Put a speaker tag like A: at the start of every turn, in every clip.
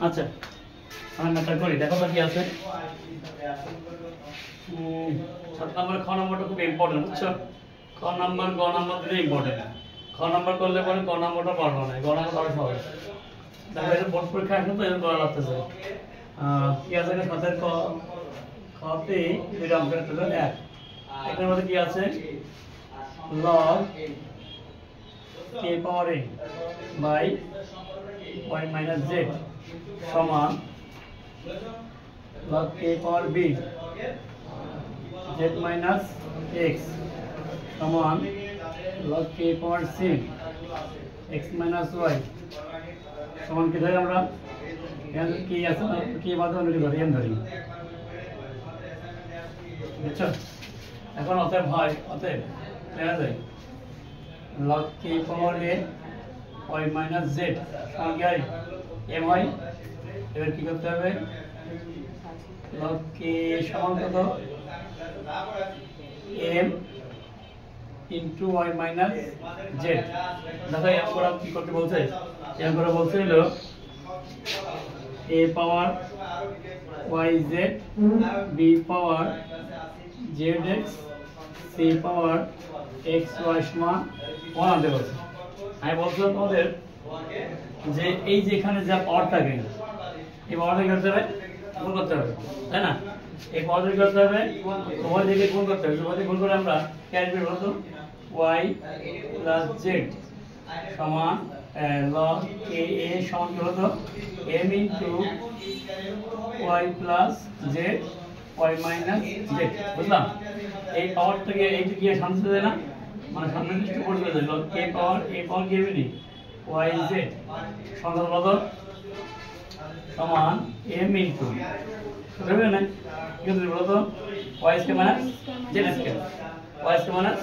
A: আচ্ছা আমি ম্যাটার করি, দেখো তো কি আছে। 7 নম্বর খ নম্বরটা খুব ইম্পর্টেন্ট, বুঝছো? খ নম্বর গ নম্বর দুটো ইম্পর্টেন্ট। খ নম্বর করলে পরে গ নম্বরটা পারবো না, গ নম্বর আরো সহজ। দেখো এটা বোর্ড পরীক্ষা আসলে তো এরকম করা লাগতেছে। কি আছে সাথের ক খতে দুইটা অঙ্কের একটা 1। এটার মধ্যে কি আছে? log k power n by y minus z সমান log k power b z minus x সমান log k power c x minus y সমান কি ধরি আমরা? এখানে কি আছে? কি বাদে অনুযায়ী ধরি n ধরি, বুঝছো? এখন অতএব হয়, অতএব লেখা যায় log k power a y minus z সমান কি হয়? m হয়। এবার কি করতে হবে? log k সমান কত? m into y minus z। দেখো আমরা কি করতে বলছে? আমরা বলছে হলো a power yz b power zx c power xy সমান 1 আনতে বলছে। আমি বলছিলাম তোমাদের যে এই যে এখানে যা পাওয়ার থাকে এই পাওয়ারটা করতে হবে, গুণ করতে হবে, তাই না? এই পাওয়ারটা করতে হবে, উভয় দিকে গুণ করতে হবে। উভয় দিকে গুণ করে আমরা কি আসবে বলতো? y প্লাস z সমান log k a সমান কি হতো? m into y plus z y minus z। বুঝলাম? এই পাওয়ারটাকে এইটা গিয়ে সামনে চলে যায় না, মানে সামনে কিছু করে চলে যায়। log k পাওয়ার a পাওয়ার কি হবে নি? y z সমান কত? সমান m ইন্টু বুঝবে না কি হবে বলতো? y square minus z square, y square minus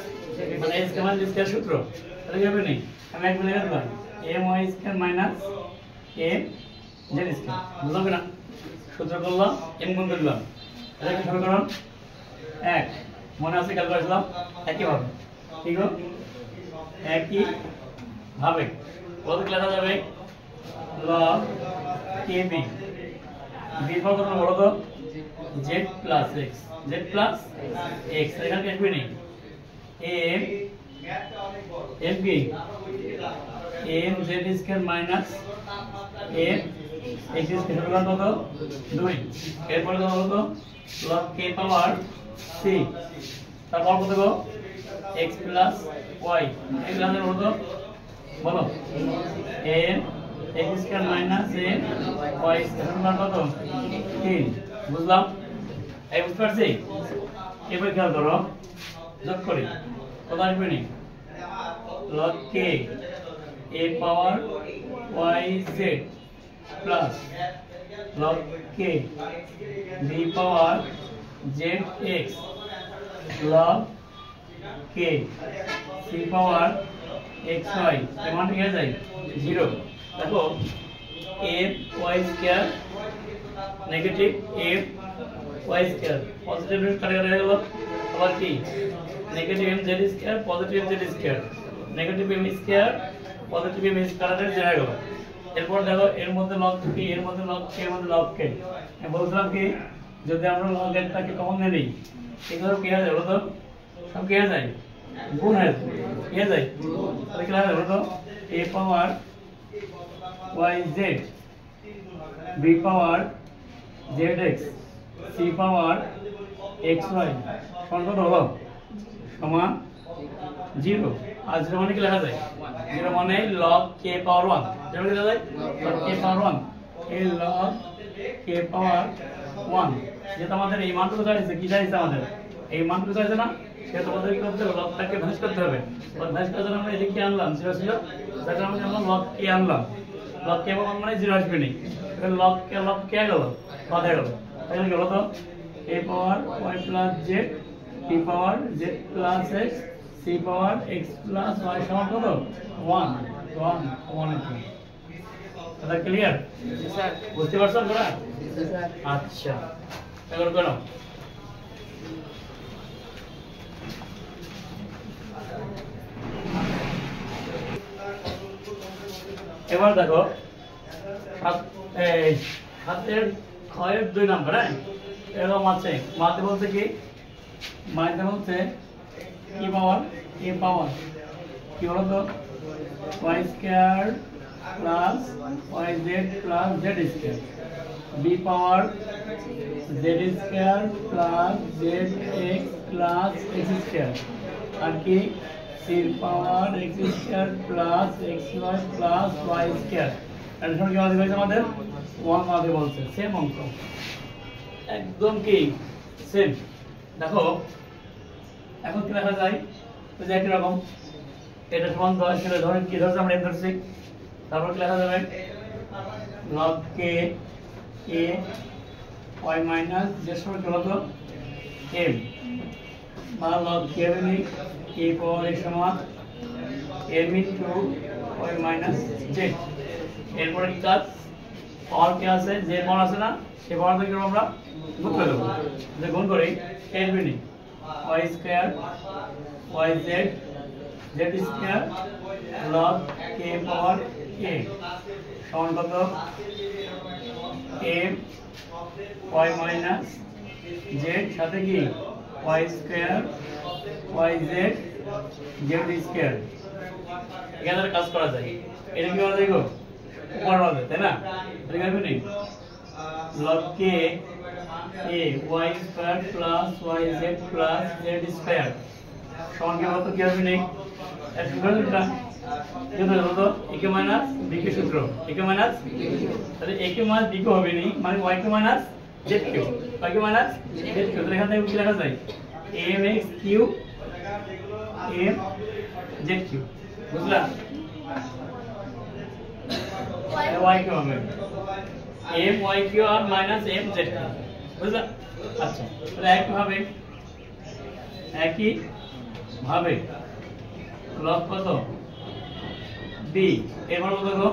A: মানে a square minus z square সূত্র। তাহলে কি হবে নি? আমি একবার লিখে দিলাম m y square minus m z square. বুঝলাম না? সূত্র করলাম, m গুণ করলাম, এটা কি সমীকরণ 1। মনে আছে কাল করেছিলাম একই ভাবে, ঠিক আছে? একই ভাবে কত লেখা যাবে? log kb b ফর কত বলো তো? z plus x, z plus x এখানে লিখবে নি m m কি m z square minus m x square সমান কত? 2। এরপর কত হলো? log k পাওয়ার c তারপর কত গো? x প্লাস y এগুলো হলো বলো m x square minus m y square সমান কত? 3। বুঝলাম? এই বুঝতে পারছি? এবার খেয়াল করো, যোগ করি কত আসবে নি? log k a power y z plus log k b power z x log k c power x y এর মান কি হয়ে যায়? 0। দেখো f y square negative f y square positive কাটা কাটা হয়ে গেল। আবার কি negative m z square positive z square, negative m square positive m square হয়ে গেল। এরপর দেখো এর মধ্যে log k, এর মধ্যে log k, এর মধ্যে log k। আমি বলছিলাম কি যদি আমরা log n টাকে কমন নিই এগুলো কি হয়ে যায় বলো তো? সব কি হয়ে যায়? গুণ হয়ে যায়, কি হয়ে যায়? তাহলে কি হবে বলো তো? a power y z b power z x c power x y সমান কত হলো? সমান 0। আর 0 মানে কি লেখা যায়? 0 মানে log k পাওয়ার 1। যেটা লেখা যায় log k পাওয়ার 1, এই log k পাওয়ার 1 যেটা আমাদের এই মানটুকু দাঁড়িয়েছে, কি দাঁড়িয়েছে আমাদের? এই মানটুকু দাঁড়িয়েছে না? সেটা আমাদের কি করতে হবে? লগটাকে ভাঁজ করতে হবে। ভাঁজ করার জন্য আমরা এদিকে আনলাম 0 ছিল, সেটা আমরা আনলাম log k আনলাম। log k পাওয়ার 1 মানে 0 আসবে না। এবার log k গেল, বাদ হয়ে গেল। তাহলে কি হলো তো? a power y plus z b power z plus x c power x plus y সমান কত? 1 1 1। এটা ক্লিয়ার? স্যার বুঝতে পারছো তোমরা? স্যার আচ্ছা এবার করো। এবার দেখো সাতের ক্ষয়ের 2 নম্বর, হ্যাঁ এরকম আছে। মাতে বলতে কি, মাতে বলতে কি পাওয়ার, এ পাওয়ার কি বলতো Y square plus Y Z plus Z square, B power Z square plus Z X plus X square, আর কি C power X square plus X Y plus Y square. এর সঙ্গে কি আমাদের আমাদের 1 মাঝে বলছে, সেম অঙ্ক একদম কি সেম। দেখো এখন কি লেখা যায়, তো যে একই রকম এটা সমান সেটা ধরেন কি ধরছে, আমরা এম ধরছি, তারপর কি লেখা যাবে log k a y minus যে সমান হলো তো m বা log k মানে a পাওয়ার a সমান m into y minus z। এরপরে কি কাজ, পাওয়ার কি আছে, যে পাওয়ার আছে না সেই পাওয়ার থেকে আমরা গুণ করে দেবো, যে গুণ করি এর বিনি y square y z z square log k power a সমান কত m y মাইনাস z সাথে কি y square y z z square. এখানে কাজ করা যায়, এটা কি বলা যায় গো, উপর হবে তাই না, এটা কি নেই log k a y square plus y z plus z square সমান কি বলতো কি হবে নেই, এর সূত্রটা যেটা হলো a কে মাইনাস b কে সূত্র, a কে মাইনাস তাহলে a কে মাইনাস b কে হবে নেই, মানে y কে মাইনাস z কে, y কে মাইনাস z কে। তাহলে এখান থেকে কি লেখা যায় mx cube m z cube, বুঝলা y কে হবে m y কিউব আর মাইনাস m z কিউব, বুঝলা। আচ্ছা তাহলে একই ভাবে log কত b এবার কত গো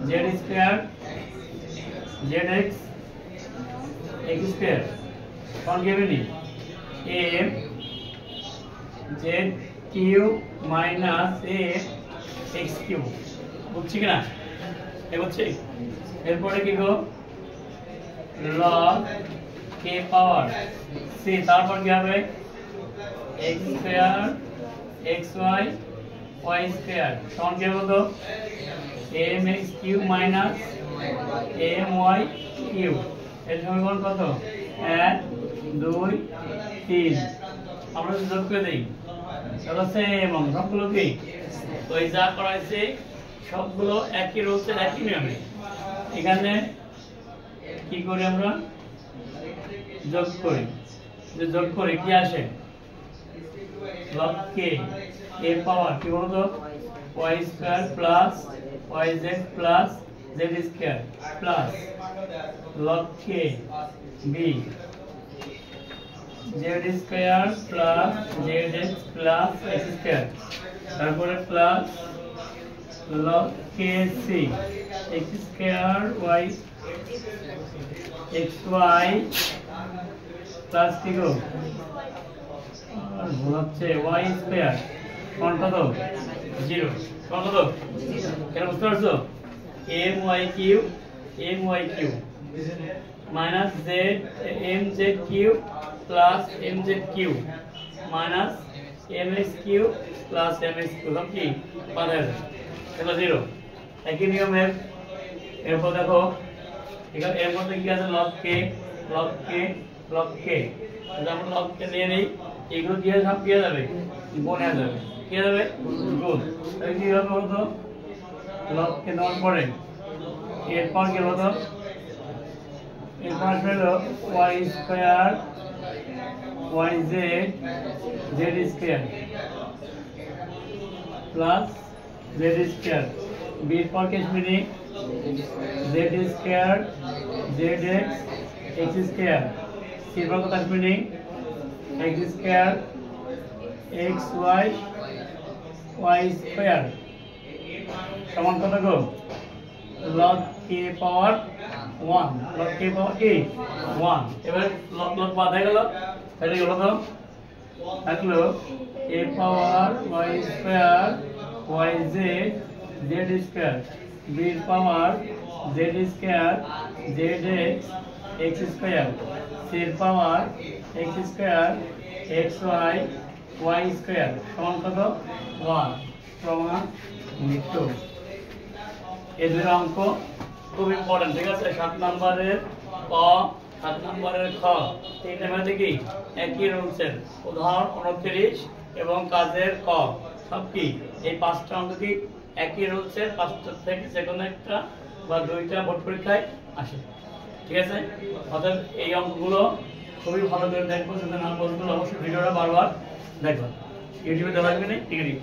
A: z square zx x square কোন গেবেনি m z cube minus a x cube, বুঝছি কিনা এ বুঝছি। এরপরে কি গো log k পাওয়ার c, তারপর কি হবে x square xy y square সমান কি হলো mx cube minus my cube. এর সমীকরণ কত 1 2 3, আমরা যোগ করে দেই তাহলে সেম সবগুলো কি ওই যা করা হয়েছে সবগুলো একই রূপে একই নিয়মে। এখানে কি করি আমরা যোগ করি, যে যোগ করে কি আসে log k a পাওয়ার কি বলতো y square plus yz plus z square plus log k b z square plus zx plus x square, তারপরে plus log k c x square y xy plus কি গো ভুল হচ্ছে y স্কয়ার কোন কত 0 কোন কত 0, কেন বুঝতে পারছো my cube minus z mz cube plus mz cube minus mx cube plus mx cube কি বাদ হয়ে যাবে 0, একই নিয়মের। এরপর দেখো এখানে এর মধ্যে কি আছে log k আমরা log k নিয়ে নেই, এগুলো দিয়ে সব কি যাবে গুণ হয়ে যাবে, কি যাবে গুণ। তাহলে কি হবে বলতো log k নেওয়ার পরে এরপর কি হলো এরপর হলো y square yz z square plus z square, b এর পর case mini z square zx x square, c এর পর কত আসবে নি x square xy y square সমান কত গো log k পাওয়ার 1, log k পাওয়ার কি 1। এবার log বাদ হয়ে গেল, তাহলে কি হলো থাকলো a power y square yz z square বির power Z square Z X square, সির power X square X Y square সমান কত 1 প্রমাণিত। এই দুই অঙ্ক খুব ইম্পর্টেন্ট, ঠিক আছে। 7 নম্বরের ক, 7 নম্বরের খ, তিনটা ম্যাথে কি একই রুলসের। উদাহরণ 29 এবং কাজের ক সব কি এই 5টা অঙ্ক কি একই রুলসের, 5টা থেকে যে কোনো একটা বা 2টা বোর্ড পরীক্ষায় আসে, ঠিক আছে। অর্থাৎ এই অঙ্কগুলো খুবই ভালো করে দেখবো, যদি না বলতে অবশ্যই ভিডিওটা বারবার দেখবেন। ইউটিউবে দেওয়া লাগবে না, ঠিক আছে।